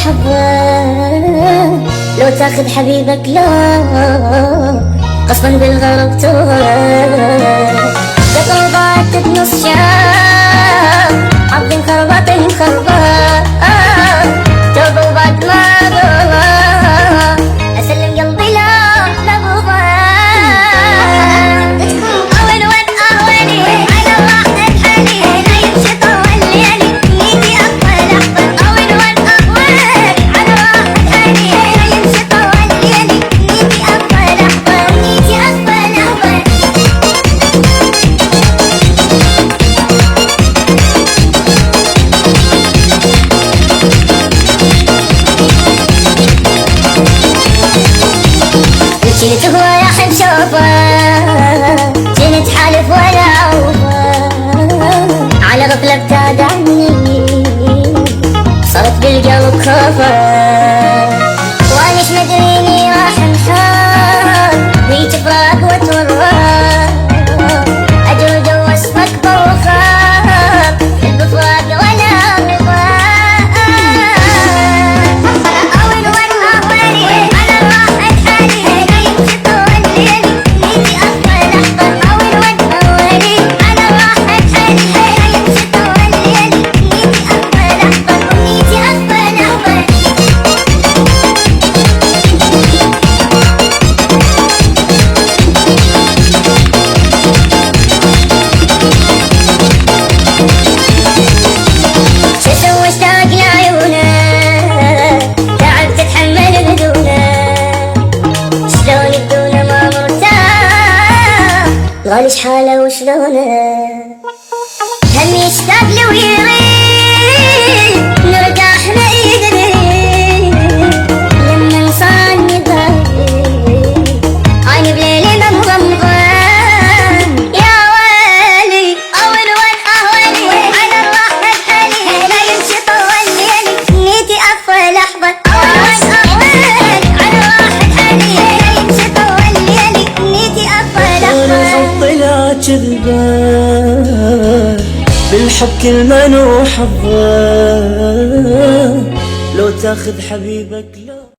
حظه لو تاخذ حبيبك لا غصبا بالغرب تغرب قطوبات بنص شام عظم خربط مخربط قطوبات ما ضرب اسلم قلبي لا لبضا اول وين اهوني على راحة حالي لا يمشي طول ليالي نيتي اقوى لحظة اول وين اهوني على راحة حالي لا يمشي طول ليالي نيتي اقوى لحظة نيتي اقوى لحظة جيت هو يحب شوفه جيت حالف ولا عوفه على غفلة ابتعد عني صارت بالقلب خوفه وانيش مدريني راح انحار بيك فراق وتورط اجود واسمك بوخاف البفراق ولا رضا اول وين اهواني على راحة حالي لا يمشي طول ليالي نيتي اقوى لحظة اول وين اهواني على راحة حالي لا يمشي طول ليالي نيتي اقوى لحظة ونيتي اقوى لحظة شو سوى اشتاق لعيونه تعبت اتحمل بدونه شلون بدونه ما مرتاح غالي شحاله وشلونه همي يشتاق لي ويريد نرتاح ما يدري لما صارني ضايق عيني بليلي ما مغمضان يا ويلي اول وين اهوالي على الراحة بحالي لا يمشي طول ليالي نيتي اقوى لحظة اول وين اهوالي على الراحة بحالي لا يمشي طول ليالي نيتي اقوى لحظة الحب لا كذبان بالحب كل ما نوح حظه لو تاخذ حبيبك لا